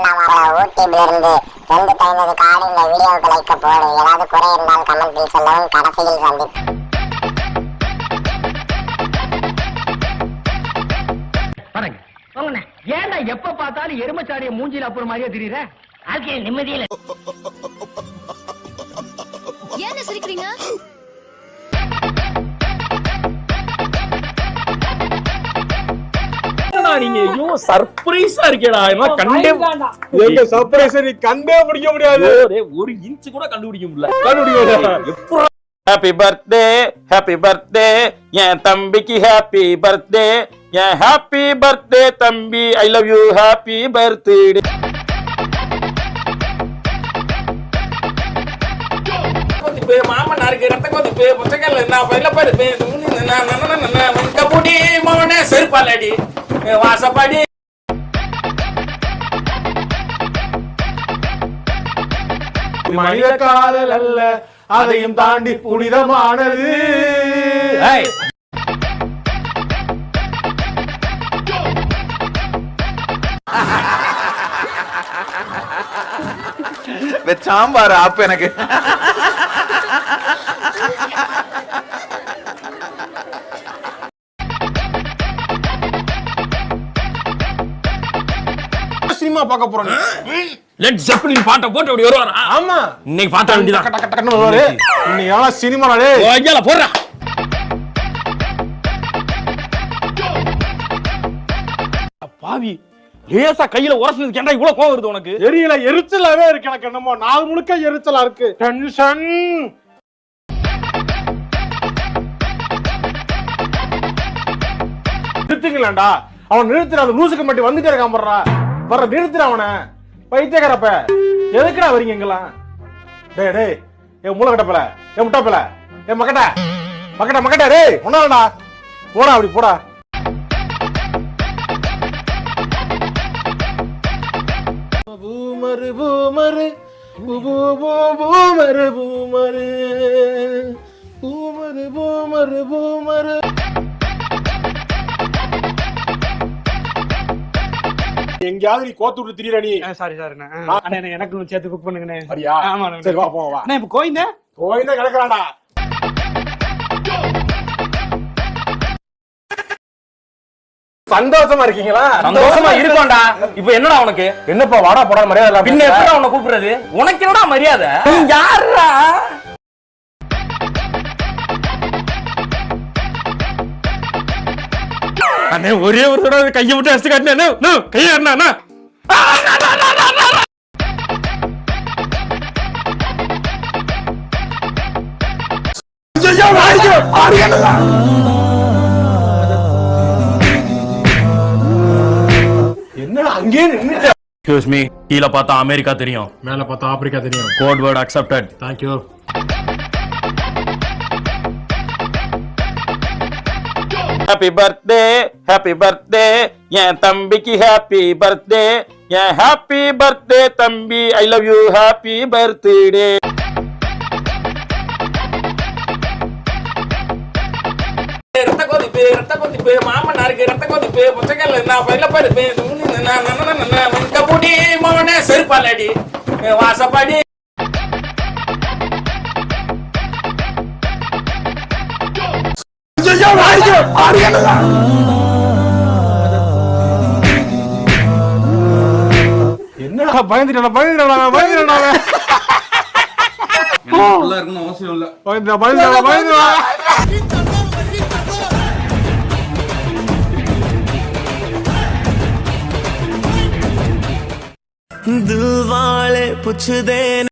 யூடியூப்ல இருந்து 250 கார்டு இந்த வீடியோவுக்கு லைக் போடு. ஏதாவது குறை இருந்தால் கமெண்டில் சொல்லவும். கடைசியில் சந்திப்போம். ஏன்டா எப்ப பார்த்தாலும் எருமச்சாடிய மூஞ்சில அப்புறம் மாதிரியே தெரியுற? வாழ்க்கையில் நிம்மதியில ஏன் சிரிக்கிறீங்க? நீங்க ஐயோ சர்ப்ரைஸா இருக்கேடா. எங்க சர்ப்ரைஸ் நீ கண்டே பிடிக்க முடியாது. ஒரு இன்ச் கூட கண்டுபிடிக்க முடியல. ஹாப்பி பர்த்டே ஹாப்பி பர்த்டே என் தம்பிக்கு ஹாப்பி பர்த்டே. என் ஹாப்பி பர்த்டே தம்பி, I love you, happy birthday. மாமனாருக்கு ரத்த கொதிப்பு புத்தகங்கள் நான் பயில பருப்பு கபூடி மோனே செருப்பாலடி வாசப்படி. மனித காதல் அல்ல, அதையும் தாண்டி புனிதமானது. சாம்பார் ஆப் எனக்கு சினிமா பார்க்க போறோம். லெட் ஜெப்பலின் பாட்ட போட்டு அப்படி வருவாரா? ஆமா, இன்னைக்கு பாட்ட வேண்டியதா. டக்கு டக்கு டக்குன்னு வருவாரு. இன்னைக்கு எல்லாம் சினிமாடா டேய். ஓய்யால போறா. பாவி லேசா கையில உரசுனது கேண்டா இவ்வளவு கோவம் வருது உனக்கு? எரியல, எரிச்சலாவே இருக்கு எனக்கு. என்னமோ நாள் முழுக்க எரிச்சலா இருக்கு. டென்ஷன். நிறுத்துங்களேன்டா. அவன் நிறுத்துற அந்த லூசுக்கு மட்டும் வந்துட்டே இருக்கான். வர்ற நிறுத்துற அவனை. பைத்தியக்காரப்ப எதுக்குடா வரீங்க எங்கெல்லாம்? டேய் டேய், என் மூளை கட்டப்பல, என் முட்டாப்பல, என் மக்கட்ட மக்கட்ட மக்கட்ட டேய் ஒன்னாடா போடா, அப்படி போடா. Boomer boomer boomer boomer boomer boomer boomer. எங்கயாவது நீ கோத்து விட்டு திரியற நீ? சாரி சார் அண்ணா, எனக்கு சேர்த்து குக் பண்ணுங்கண்ணே. சரியா? ஆமா சரி வா போவா. அண்ணா இப்ப கோயிந்தே கிடக்குறாடா. சந்தோஷமா இருக்கீங்களா? சந்தோஷமா இருக்கோம்டா. இப்ப என்னடா உனக்கு? என்னப்பா வாடா போடா மரியாதை? பின்ன எப்படா உன்னை கூப்பிடுறது? உனக்கு என்னடா மரியாதை? யாருடா? அண்ணே ஒரே ஒரு தடவை கையை விட்டு அடிச்சு காட்டினே. கையை அண்ணா என்ன அங்கே நின்னுட்ட? எக்ஸ்கியூஸ் மீ, கீழ பார்த்தா அமெரிக்கா தெரியும், மேல பார்த்தா ஆப்பிரிக்கா தெரியும். Code word accepted. Thank you. Happy birthday happy birthday என் தம்பிக்கு ஹாப்பி பர்த்டே. என் ஹாப்பி பர்த்டே தம்பி, I love you, happy birthday. ரத்த கொதிப்பு ரத்த கொதிப்பு மாமனாருக்கு ரத்த கொதிப்பு புத்தகங்கள் நான் பயில பருப்பு கபூடி மோனே செருப்பாலடி வாசப்படி. என்னடா பயந்துட்டா அவசியம் இல்ல. பயந்துடா. दिल वाले पूछदे